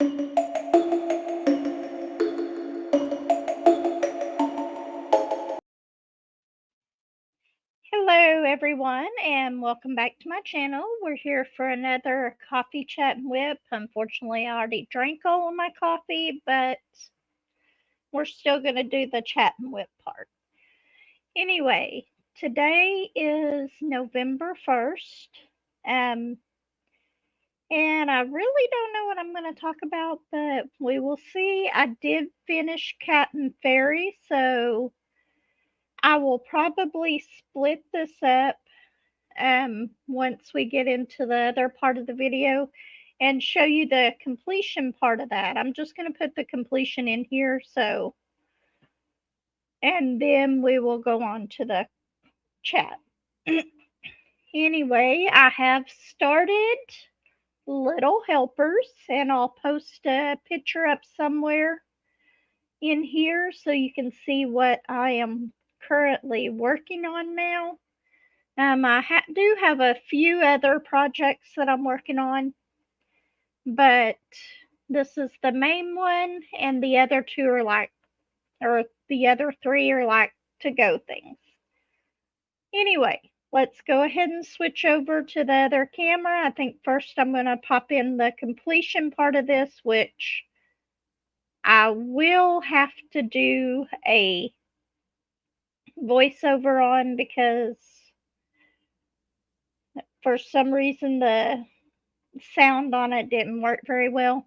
Hello, everyone, and welcome back to my channel. We're here for another coffee chat and whip. Unfortunately, I already drank all of my coffee, but we're still going to do the chat and whip part. Anyway, today is November 1st, and I really don't know what I'm going to talk about, but we will see. I did finish Cat and Fairy, so I will probably split this up once we get into the other part of the video and show you the completion part of that. I'm just going to put the completion in here, and then we will go on to the chat. Anyway, I have started Little Helpers, and I'll post a picture up somewhere in here so you can see what I am currently working on now. I do have a few other projects that I'm working on, but this is the main one, and the other two are or the other three are like to go things. Anyway, let's go ahead and switch over to the other camera. I think first I'm going to pop in the completion part of this, which I will have to do a voiceover on because for some reason the sound on it didn't work very well.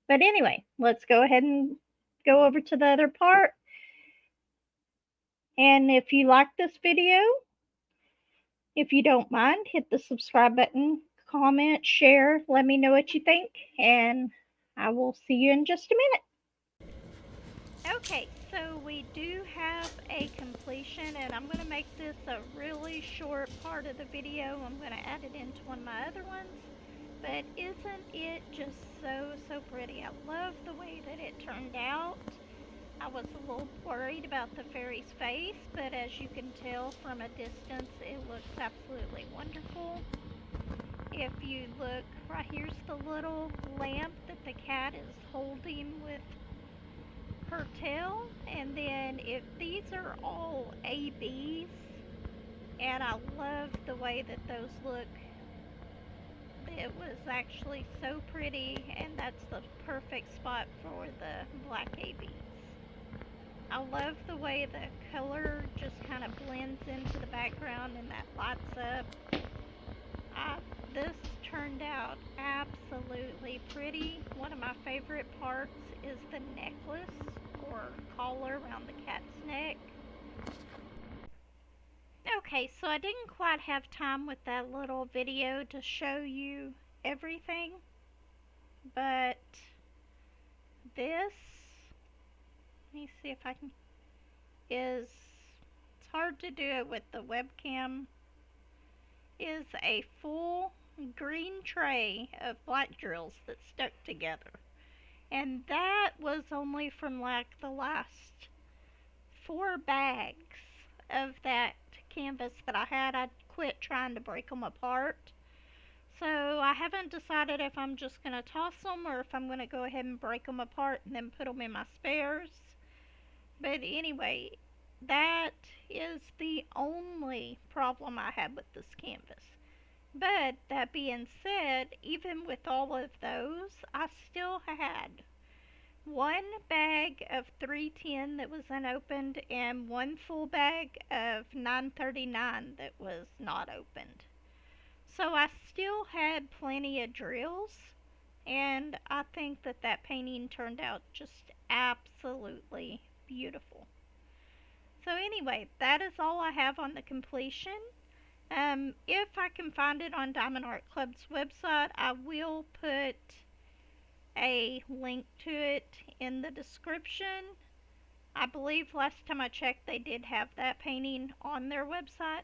But anyway, let's go ahead and go over to the other part. And if you like this video, if you don't mind, hit the subscribe button, comment, share, let me know what you think, and I will see you in just a minute. Okay, so we do have a completion, and I'm going to make this a really short part of the video. I'm going to add it into one of my other ones. But isn't it just so pretty? I love the way that it turned out. I was a little worried about the fairy's face, but as you can tell from a distance, it looks absolutely wonderful. If you look, right here's the little lamp that the cat is holding with her tail, and then if these are all ABs, and I love the way that those look. It was actually so pretty, and that's the perfect spot for the black ABs. I love the way the color just kind of blends into the background and that lights up. This turned out absolutely pretty. One of my favorite parts is the necklace or collar around the cat's neck. Okay, so I didn't quite have time with that little video to show you everything, but this, let me see if I can, it's hard to do it with the webcam, is a full green tray of black drills that stuck together. And that was only from like the last 4 bags of that canvas that I had. I quit trying to break them apart. So I haven't decided if I'm just going to toss them or if I'm going to go ahead and break them apart and then put them in my spares. But anyway, that is the only problem I had with this canvas. But that being said, even with all of those, I still had 1 bag of 310 that was unopened and 1 full bag of 939 that was not opened. So I still had plenty of drills, and I think that that painting turned out just absolutely beautiful. So anyway, that is all I have on the completion. If I can find it on Diamond Art Club's website, I will put a link to it in the description. I believe last time I checked they did have that painting on their website.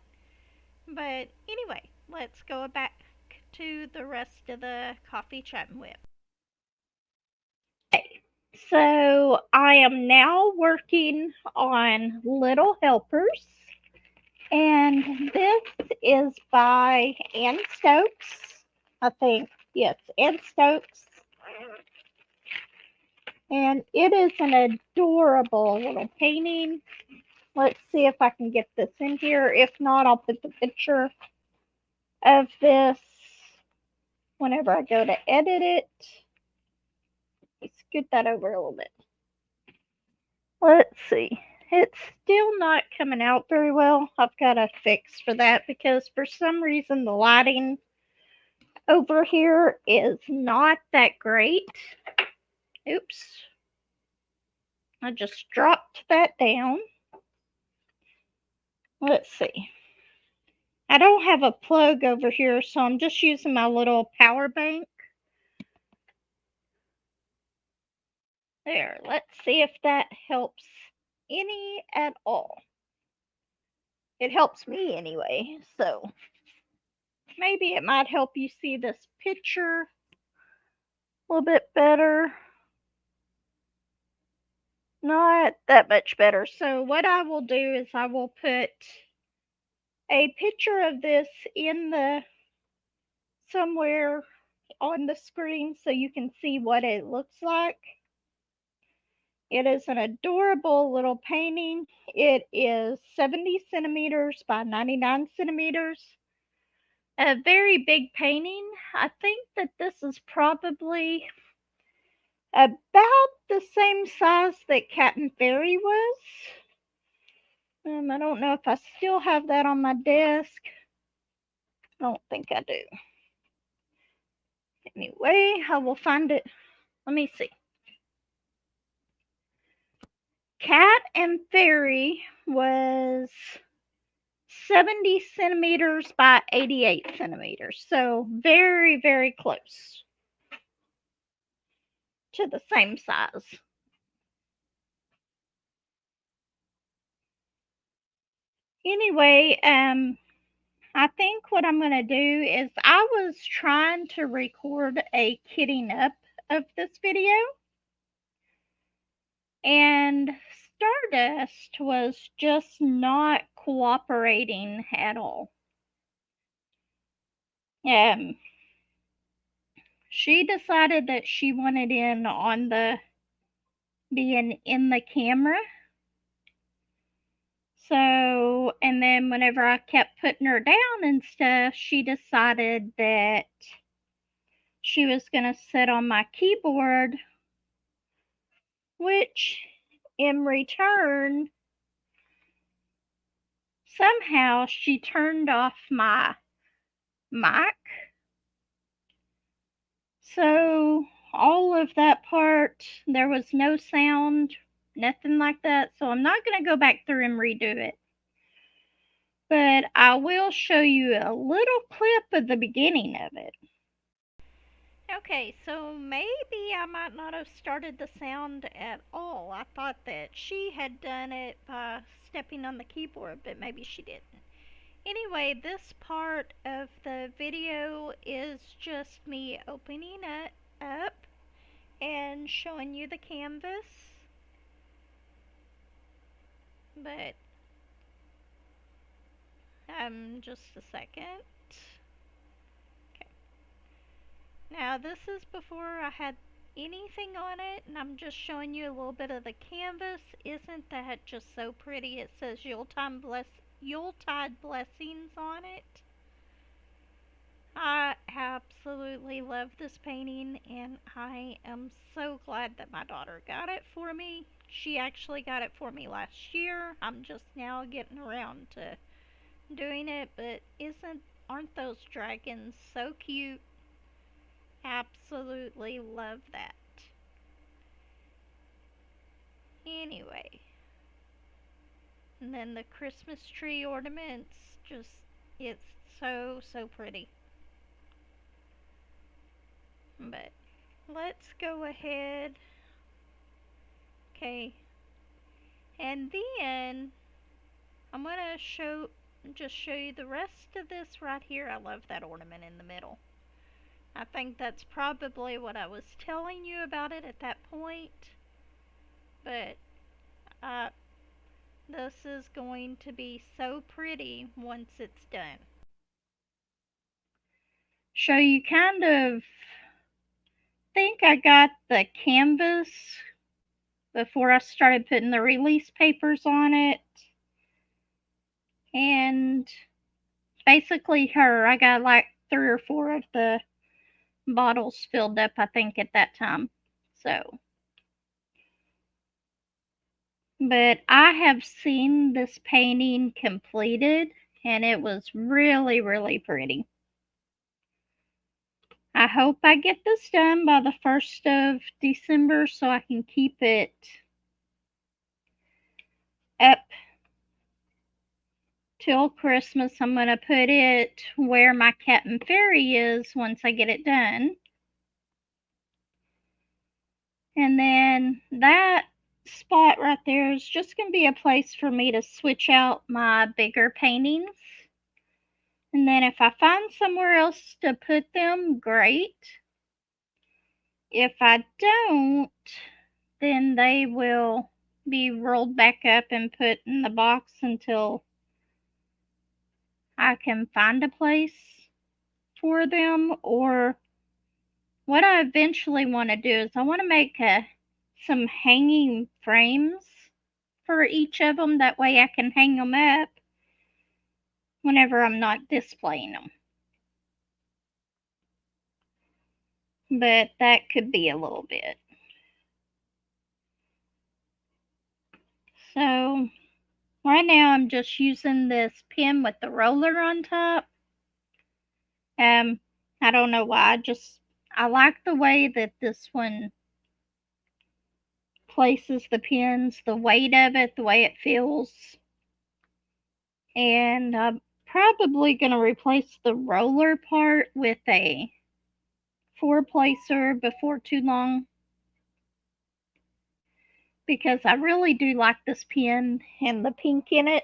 But anyway, let's go back to the rest of the coffee chat and whip. Okay, so I am now working on Little Helpers, and this is by Ann Stokes. I think, yes, Ann Stokes. And it is an adorable little painting. Let's see if I can get this in here. If not, I'll put the picture of this whenever I go to edit it. Let me scoot that over a little bit. Let's see. It's still not coming out very well. I've got a fix for that because for some reason the lighting over here is not that great. Oops. I just dropped that down. Let's see. I don't have a plug over here, so I'm just using my little power bank. There, let's see if that helps any at all. It helps me anyway, so maybe it might help you see this picture a little bit better. Not that much better. So what I will do is I will put a picture of this in the somewhere on the screen so you can see what it looks like. It is an adorable little painting. It is 70 centimeters by 99 centimeters. A very big painting. I think that this is probably about the same size that Captain Fairy was. I don't know if I still have that on my desk. I don't think I do. Anyway, I will find it. Let me see. Cat and Fairy was 70 centimeters by 88 centimeters. So very, very close to the same size. Anyway, I think what I'm going to do is I was trying to record a kitting up of this video, and Stardust was just not cooperating at all. She decided that she wanted in on the being in the camera. So, and then whenever I kept putting her down and stuff, she decided that she was going to sit on my keyboard, which in return, somehow she turned off my mic. So, all of that part, there was no sound, nothing like that. So, I'm not going to go back through and redo it. But I will show you a little clip of the beginning of it. Okay, so maybe I might not have started the sound at all. I thought that she had done it by stepping on the keyboard, but maybe she didn't. Anyway, this part of the video is just me opening it up and showing you the canvas. But, just a second. Now this is before I had anything on it, and I'm just showing you a little bit of the canvas. Isn't that just so pretty? It says Yuletide Blessings on it. I absolutely love this painting, and I am so glad that my daughter got it for me. She actually got it for me last year. I'm just now getting around to doing it, but aren't those dragons so cute? Absolutely love that. Anyway, and then the Christmas tree ornaments, just, it's so pretty. But let's go ahead. Okay, and then I'm gonna just show you the rest of this right here. I love that ornament in the middle. I think that's probably what I was telling you about it at that point. But this is going to be so pretty once it's done. So you kind of think I got the canvas before I started putting the release papers on it. And basically I got like 3 or 4 of the bottles filled up, I think, at that time. So, but I have seen this painting completed, and it was really, really pretty. I hope I get this done by the 1st of December so I can keep it up till Christmas. I'm going to put it where my Captain Fairy is once I get it done. And then that spot right there is just going to be a place for me to switch out my bigger paintings. And then if I find somewhere else to put them, great. If I don't, then they will be rolled back up and put in the box until I can find a place for them. Or what I eventually want to do is I want to make some hanging frames for each of them. That way I can hang them up whenever I'm not displaying them. But that could be a little bit. So right now I'm just using this pen with the roller on top. I don't know why, I like the way that this one places the pens, the weight of it, the way it feels. And I'm probably going to replace the roller part with a 4-placer before too long, because I really do like this pen and the pink in it.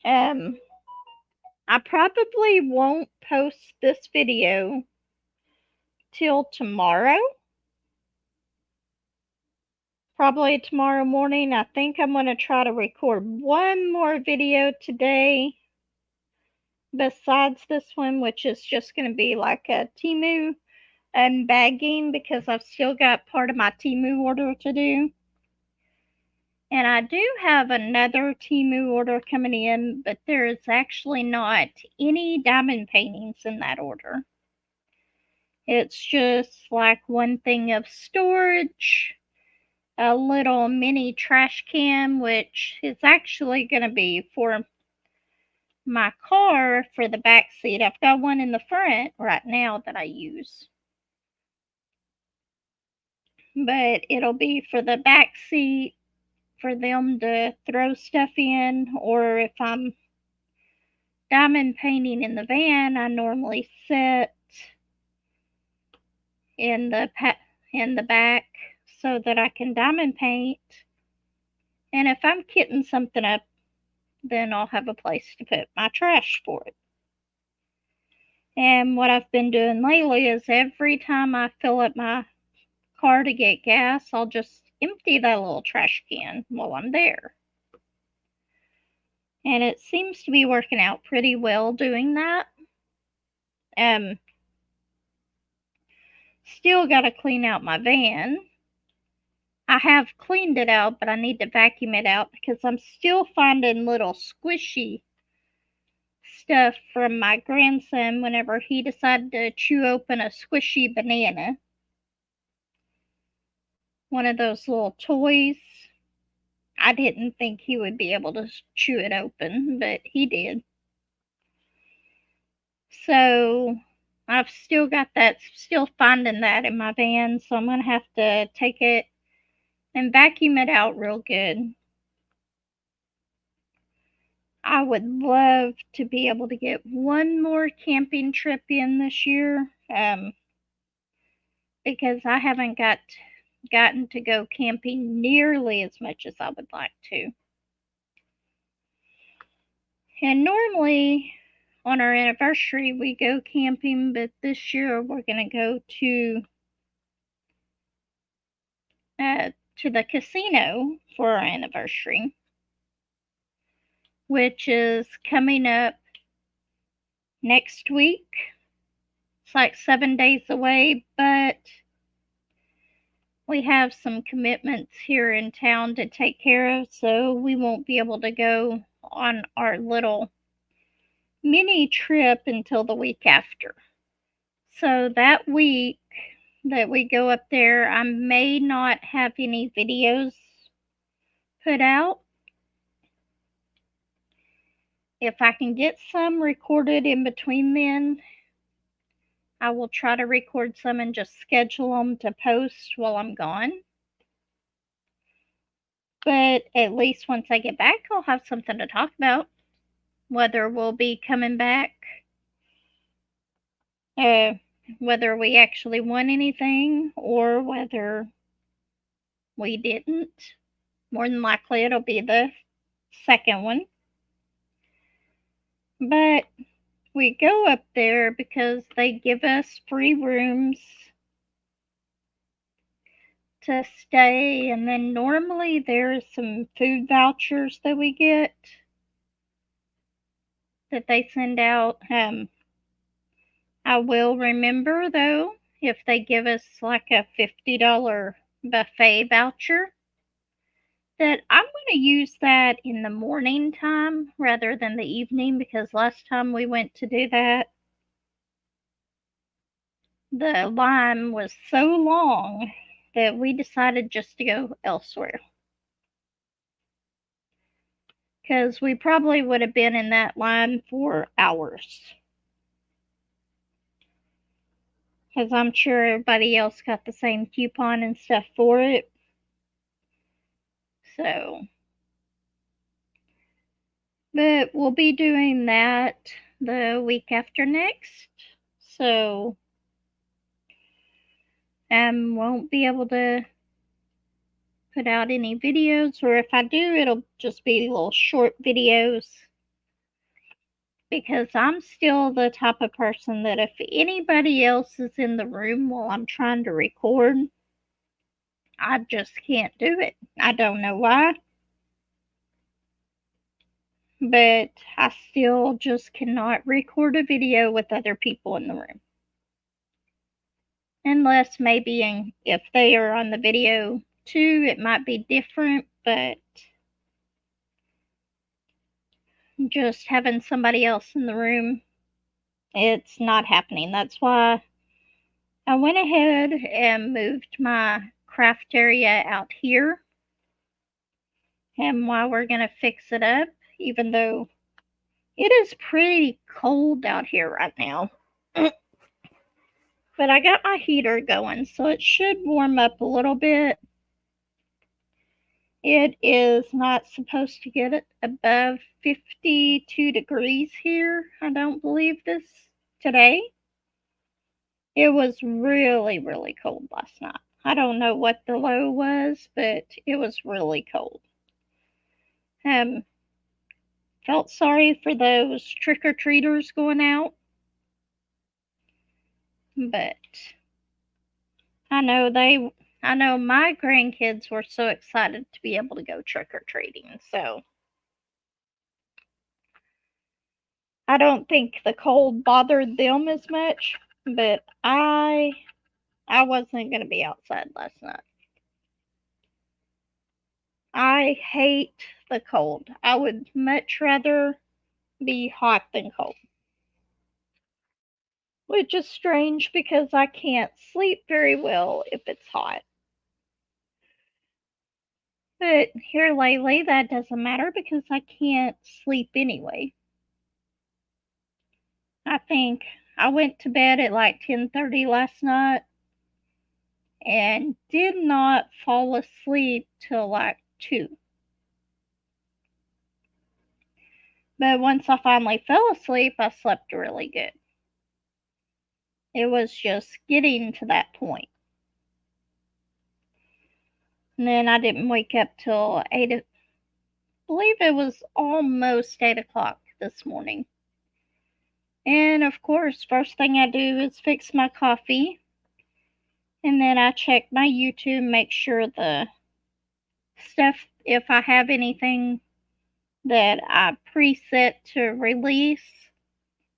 I probably won't post this video till tomorrow. Probably tomorrow morning. I think I'm going to try to record one more video today besides this one, which is just going to be like a Temu unbagging, because I've still got part of my Temu order to do. And I do have another Temu order coming in, but there is actually not any diamond paintings in that order. It's just like one thing of storage, a little mini trash can, which is actually going to be for my car for the back seat. I've got one in the front right now that I use, but it'll be for the back seat for them to throw stuff in. Or if I'm diamond painting in the van, I normally set in the back so that I can diamond paint. And if I'm kitting something up, then I'll have a place to put my trash for it. And what I've been doing lately is every time I fill up my car to get gas, I'll just empty that little trash can while I'm there. And it seems to be working out pretty well doing that. Still got to clean out my van. I have cleaned it out, but I need to vacuum it out because I'm still finding little squishy stuff from my grandson whenever he decided to chew open a squishy banana. One of those little toys. I didn't think he would be able to chew it open, but he did. So I've still got that, still finding that in my van, so I'm going to have to take it and vacuum it out real good. I would love to be able to get one more camping trip in this year, because I haven't gotten to go camping nearly as much as I would like to. And normally on our anniversary we go camping, but this year we're going to go to the casino for our anniversary, which is coming up next week. It's like 7 days away, but we have some commitments here in town to take care of, so we won't be able to go on our little mini trip until the week after. So that week that we go up there, I may not have any videos put out. If I can get some recorded in between then, I will try to record some and just schedule them to post while I'm gone. But at least once I get back, I'll have something to talk about. Whether we'll be coming back, whether we actually won anything, or whether we didn't. More than likely, it'll be the second one. But we go up there because they give us free rooms to stay, and then normally there's some food vouchers that we get that they send out. I will remember though if they give us like a $50 buffet voucher that I'm going to use that in the morning time rather than the evening, because last time we went to do that, the line was so long that we decided just to go elsewhere. Because we probably would have been in that line for hours. Because I'm sure everybody else got the same coupon and stuff for it. So, but we'll be doing that the week after next. So, won't be able to put out any videos, or if I do, it'll just be little short videos, because I'm still the type of person that if anybody else is in the room while I'm trying to record, I just can't do it. I don't know why, but I still just cannot record a video with other people in the room. Unless maybe if they are on the video too, it might be different, but just having somebody else in the room, it's not happening. That's why I went ahead and moved my craft area out here. And while we're going to fix it up, even though it is pretty cold out here right now. But I got my heater going, so it should warm up a little bit. It is not supposed to get it above 52 degrees here. I don't believe this today. It was really, really cold last night. I don't know what the low was, but it was really cold. Felt sorry for those trick-or-treaters going out, but I know my grandkids were so excited to be able to go trick-or-treating, so I don't think the cold bothered them as much, but I wasn't going to be outside last night. I hate the cold. I would much rather be hot than cold. Which is strange because I can't sleep very well if it's hot. But here lately, that doesn't matter because I can't sleep anyway. I think I went to bed at like 10:30 last night and did not fall asleep till like 2. But once I finally fell asleep, I slept really good. It was just getting to that point. And then I didn't wake up till 8. I believe it was almost 8 o'clock this morning. And of course, first thing I do is fix my coffee. And then I check my YouTube, make sure the stuff, if I have anything that I preset to release,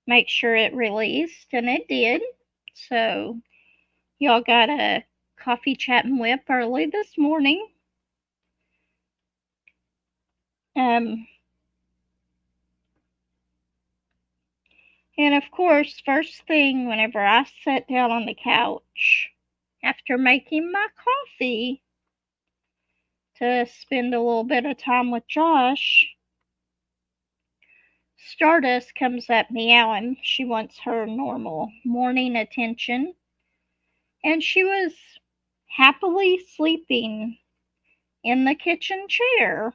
make sure it released, and it did. So y'all got a coffee chat and WIP early this morning. And of course, first thing, whenever I sat down on the couch after making my coffee to spend a little bit of time with Josh, Stardust comes up meowing. She wants her normal morning attention, and she was happily sleeping in the kitchen chair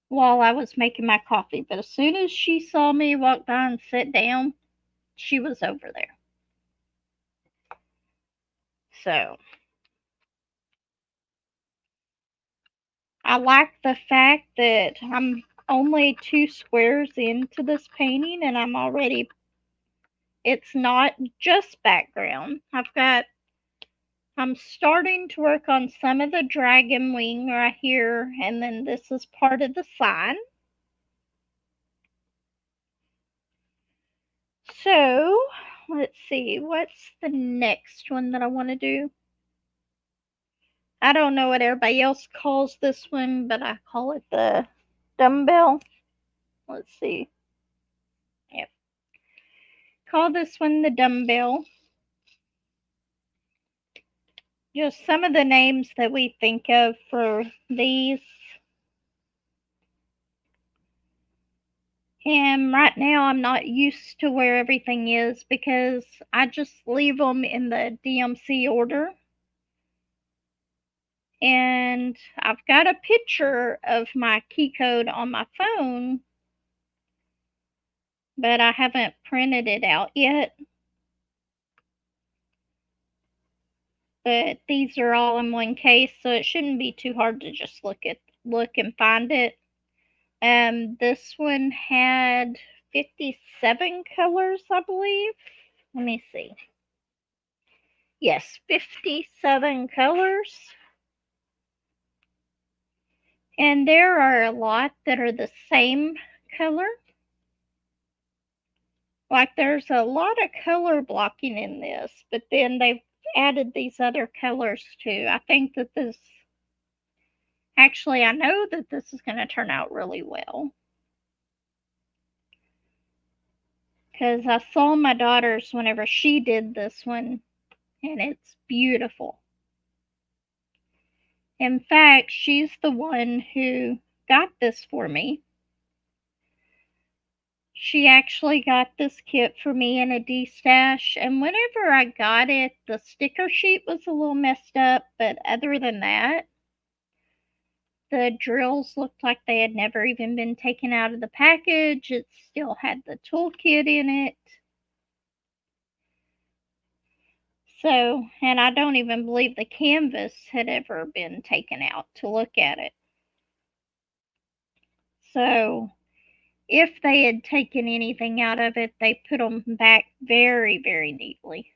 while I was making my coffee. But as soon as she saw me walk by and sit down, she was over there. So I like the fact that I'm only 2 squares into this painting and it's not just background. I'm starting to work on some of the dragon wing right here, and then this is part of the sign. So, let's see, what's the next one that I want to do? I don't know what everybody else calls this one, but I call it the dumbbell. Let's see. Yep. Call this one the dumbbell. Just some of the names that we think of for these. And right now I'm not used to where everything is because I just leave them in the DMC order. And I've got a picture of my key code on my phone, but I haven't printed it out yet. But these are all in one case, so it shouldn't be too hard to just look and find it. This one had 57 colors, I believe. Let me see. Yes, 57 colors. And there are a lot that are the same color. Like there's a lot of color blocking in this, but then they've added these other colors too. I think that I know that this is going to turn out really well. Because I saw my daughter's whenever she did this one, and it's beautiful. In fact, she's the one who got this for me. She actually got this kit for me in a D-stash, and whenever I got it, the sticker sheet was a little messed up, but other than that, the drills looked like they had never even been taken out of the package. It still had the toolkit in it. So, and I don't even believe the canvas had ever been taken out to look at it. So, if they had taken anything out of it, they put them back very, very neatly.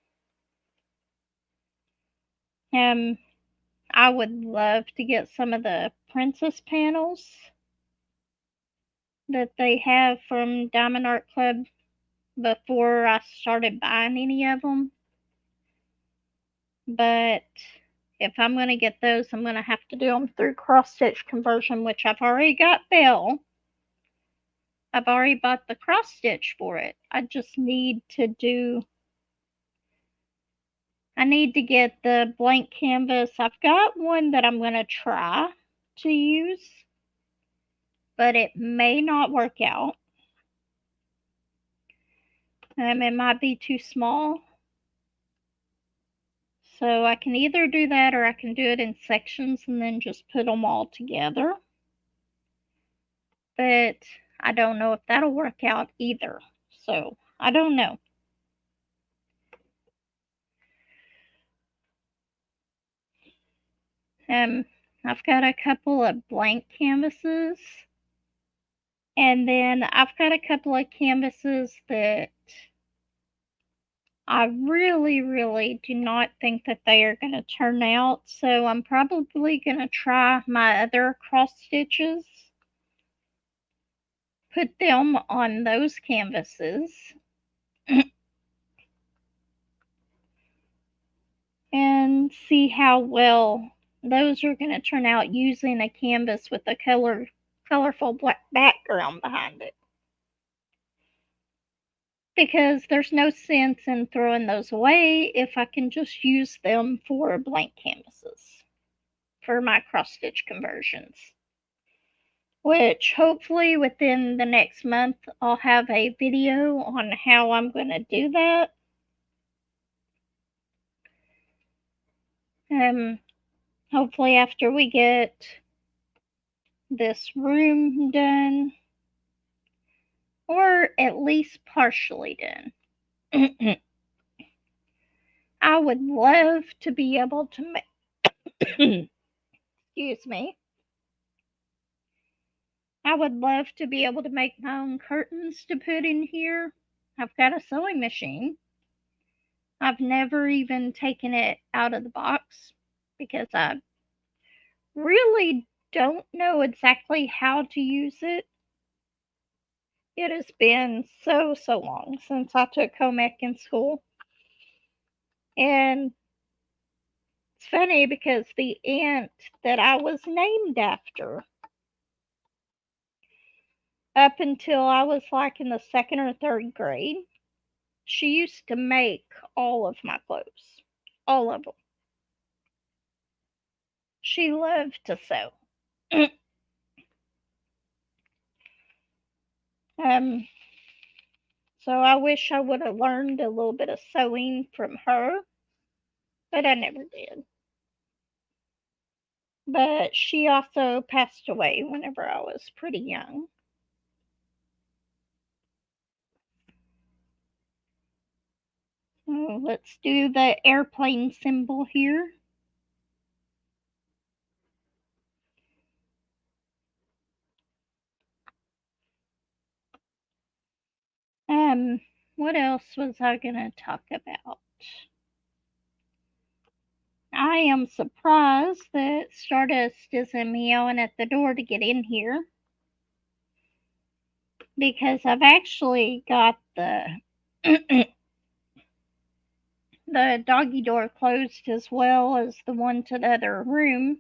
I would love to get some of the princess panels that they have from Diamond Art Club before I started buying any of them. But if I'm going to get those, I'm going to have to do them through cross-stitch conversion, which I've already got Belle. I've already bought the cross-stitch for it. I just need to get the blank canvas. I've got one that I'm going to try to use, but it may not work out. It might be too small. So I can either do that or I can do it in sections and then just put them all together. But I don't know if that'll work out either. So I don't know. I've got a couple of blank canvases. And then I've got a couple of canvases that I really, really do not think that they are going to turn out. So I'm probably going to try my other cross stitches, put them on those canvases. And see how well those are going to turn out using a canvas with a colorful black background behind it. Because there's no sense in throwing those away if I can just use them for blank canvases for my cross stitch conversions. Which hopefully within the next month I'll have a video on how I'm going to do that. Hopefully after we get this room done, or at least partially done. I would love to be able to make, excuse me, I would love to be able to make my own curtains to put in here. I've got a sewing machine. I've never even taken it out of the box because I really don't know exactly how to use it. It has been so long since I took home ec in school. And it's funny because the aunt that I was named after, up until I was like in the second or third grade, she used to make all of my clothes. All of them. She loved to sew. So I wish I would have learned a little bit of sewing from her, but I never did. But she also passed away whenever I was pretty young. So let's do the airplane symbol here. What else was I gonna talk about? I am surprised that Stardust isn't meowing at the door to get in here, because I've actually got the the doggy door closed as well as the one to the other room,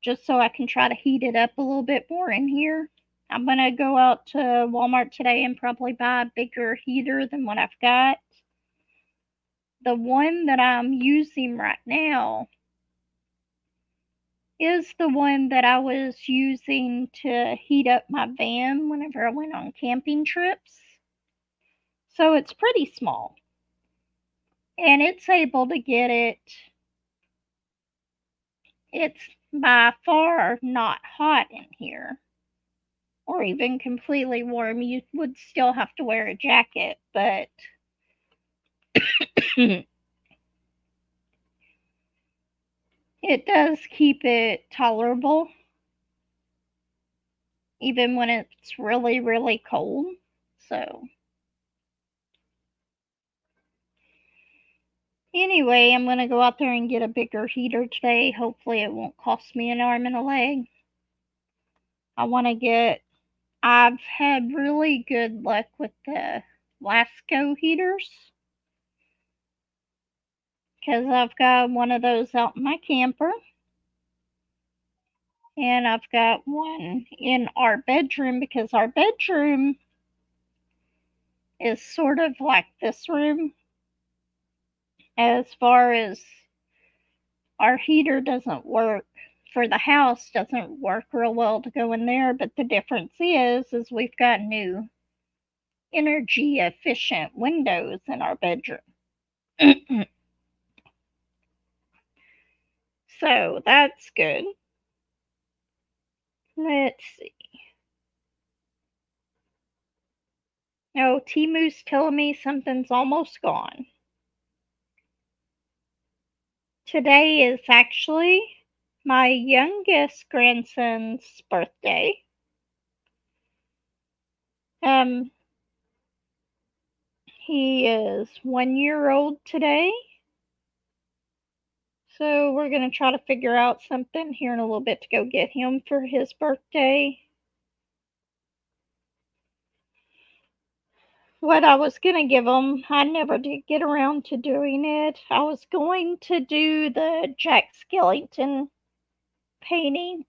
just so I can try to heat it up a little bit more in here. I'm gonna go out to Walmart today and probably buy a bigger heater than what I've got. The one that I'm using right now is the one that I was using to heat up my van whenever I went on camping trips. So it's pretty small. And it's able to get it. It's by far not hot in here, or even completely warm. You would still have to wear a jacket, but it does keep it tolerable, even when it's really cold. So, anyway, I'm going to go out there and get a bigger heater today. Hopefully, it won't cost me an arm and a leg. I've had really good luck with the Lasco heaters, because I've got one of those out in my camper, and I've got one in our bedroom, because our bedroom is sort of like this room as far as our heater doesn't work for the house, doesn't work real well to go in there. But the difference is we've got new energy efficient windows in our bedroom. So that's good. Let's see. Oh, Timu's telling me something's almost gone. Today is actually my youngest grandson's birthday. He is 1 year old today. So we're going to try to figure out something here in a little bit to go get him for his birthday. what I was going to give them. I never did get around to doing it. I was going to do the Jack Skellington painting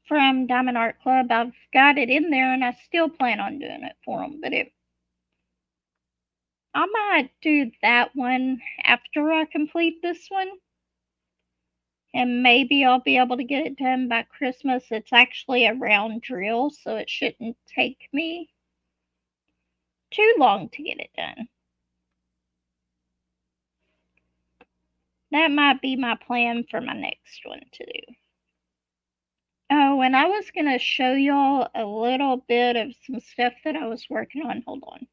from Diamond Art Club. I've got it in there and I still plan on doing it for them, but I might do that one after I complete this one. And maybe I'll be able to get it done by Christmas. It's actually a round drill, so it shouldn't take me too long to get it done. That might be my plan for my next one to do. Oh, and I was going to show y'all a little bit of some stuff that I was working on. Hold on.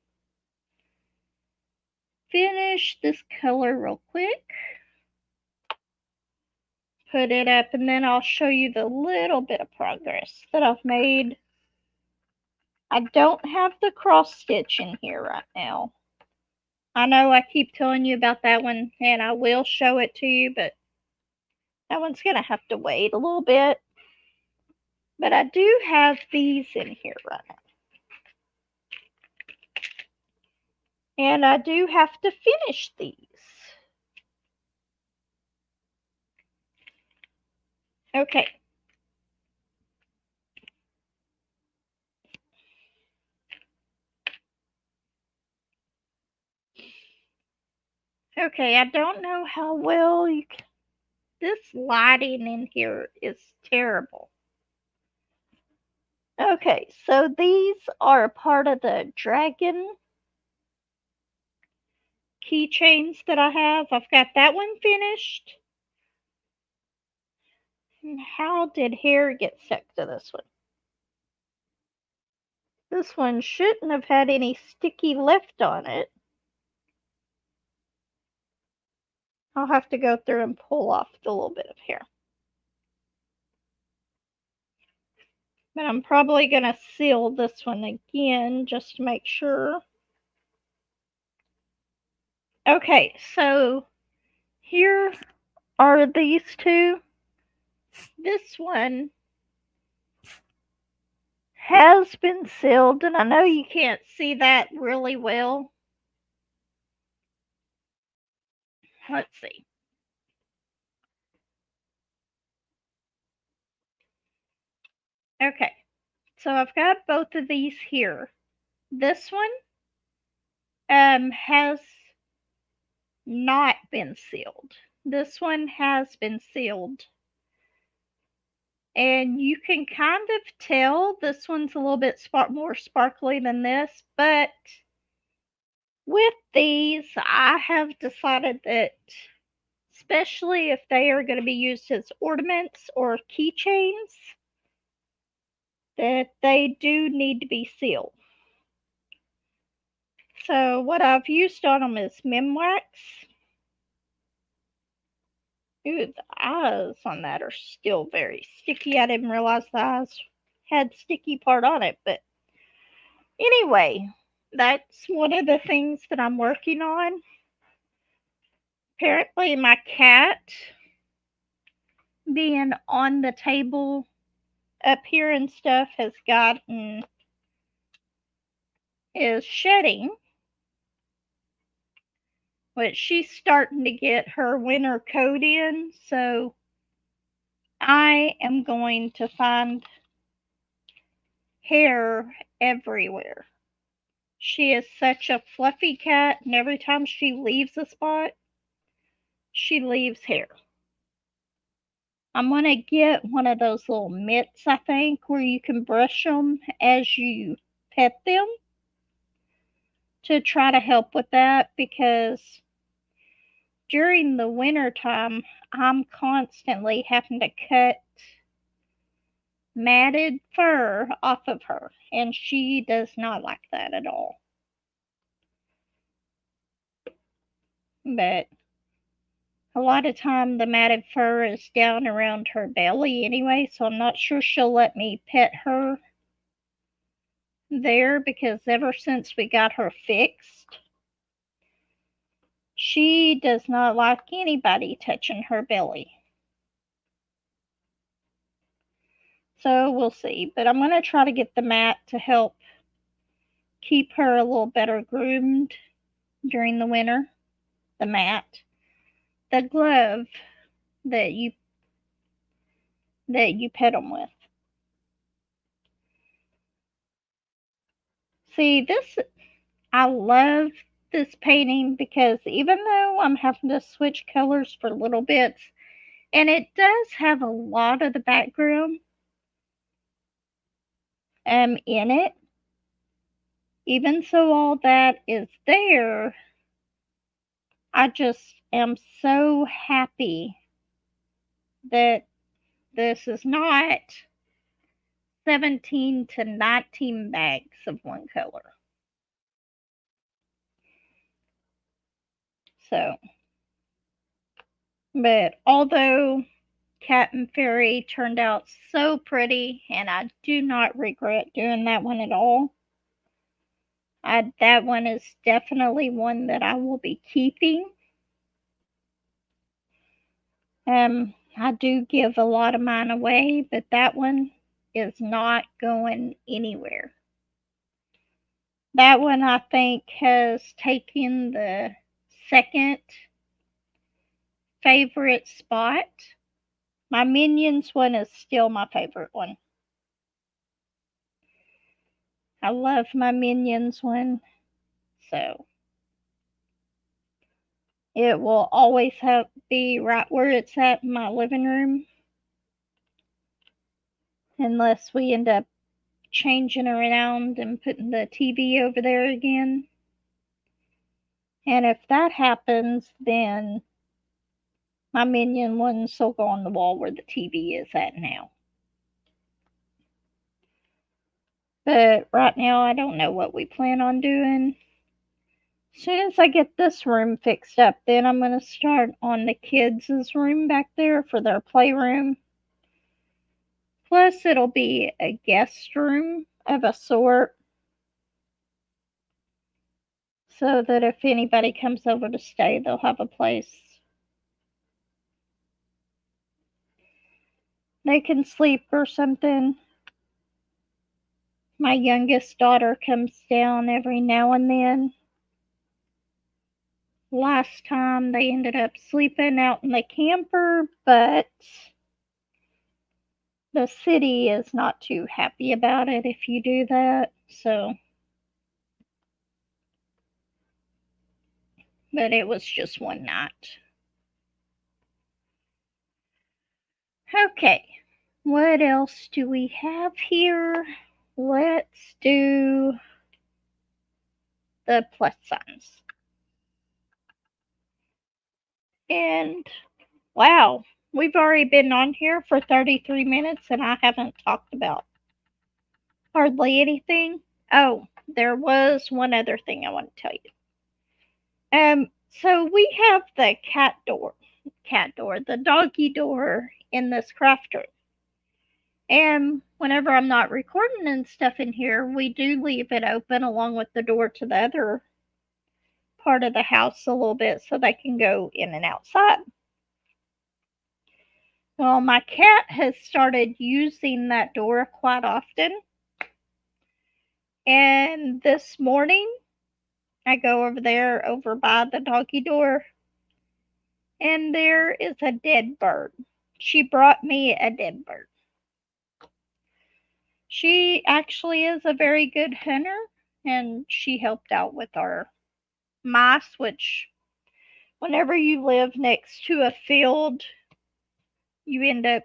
Finish this color real quick. Put it up, and then I'll show you the little bit of progress that I've made. I don't have the cross stitch in here right now. I know I keep telling you about that one, and I will show it to you, but that one's going to have to wait a little bit. But I do have these in here right now. And I do have to finish these. Okay. Okay, I don't know how well you can... This lighting in here is terrible. Okay, so these are a part of the dragon keychains that I have. I've got that one finished. And how did hair get stuck to this one? This one shouldn't have had any sticky left on it. I'll have to go through and pull off the little bit of hair. But I'm probably going to seal this one again just to make sure. Okay, so here are these two. This one has been sealed, and I know you can't see that really well. Let's see. Okay, so I've got both of these here. This one has not been sealed. This one has been sealed. And you can kind of tell this one's a little bit more sparkly than this, but with these, I have decided that, especially if they are going to be used as ornaments or keychains, that they do need to be sealed. So what I've used on them is Mimwax. Ooh, the eyes on that are still very sticky. I didn't realize the eyes had sticky part on it, but anyway, that's one of the things that I'm working on. Apparently my cat being on the table up here and stuff is shedding, but she's starting to get her winter coat in, so I am going to find hair everywhere. She is such a fluffy cat, and every time she leaves a spot, she leaves hair. I'm going to get one of those little mitts, I think, where you can brush them as you pet them to try to help with that, because during the winter time, I'm constantly having to cut matted fur off of her, and she does not like that at all. But a lot of time the matted fur is down around her belly anyway, so I'm not sure she'll let me pet her there, because ever since we got her fixed, she does not like anybody touching her belly. So we'll see. But I'm going to try to get the mat to help keep her a little better groomed during the winter. The mat. The glove that you pet them with. See, this, I love this painting because even though I'm having to switch colors for little bits, and it does have a lot of the background in it, even so all that is there, I just am so happy that this is not 17 to 19 bags of one color. So, but although Cat and Fairy turned out so pretty, and I do not regret doing that one at all. That one is definitely one that I will be keeping. I do give a lot of mine away, but that one is not going anywhere. That one, I think, has taken the second favorite spot. My Minions one is still my favorite one. I love my Minions one, so it will always be right where it's at in my living room, unless we end up changing around and putting the TV over there again. And if that happens, then my Minion ones will go on the wall where the TV is at now. But right now, I don't know what we plan on doing. As soon as I get this room fixed up, then I'm going to start on the kids' room back there for their playroom. Plus, it'll be a guest room of a sort, so that if anybody comes over to stay, they'll have a place they can sleep or something. My youngest daughter comes down every now and then. Last time they ended up sleeping out in the camper, but the city is not too happy about it if you do that. So, but it was just one night. Okay, what else do we have here? Let's do the plus signs. And wow, we've already been on here for 33 minutes and I haven't talked about hardly anything. Oh, there was one other thing I want to tell you. So we have the the doggy door in this craft room. And whenever I'm not recording and stuff in here, we do leave it open along with the door to the other part of the house a little bit so they can go in and outside. Well, my cat has started using that door quite often. And this morning, I go over by the doggy door, and there is a dead bird. She brought me a dead bird. She actually is a very good hunter, and she helped out with our mice, which whenever you live next to a field, you end up,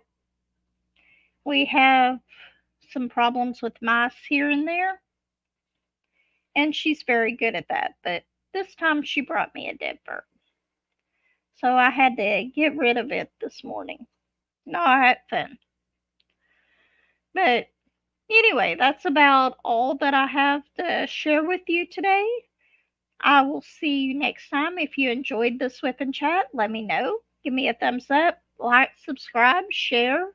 we have some problems with mice here and there, and she's very good at that. But this time she brought me a dead bird, so I had to get rid of it this morning. Not fun. But anyway, that's about all that I have to share with you today. I will see you next time. If you enjoyed this WIP and chat, let me know. Give me a thumbs up, like, subscribe, share,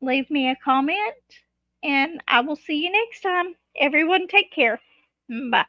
leave me a comment, and I will see you next time. Everyone take care. Bye.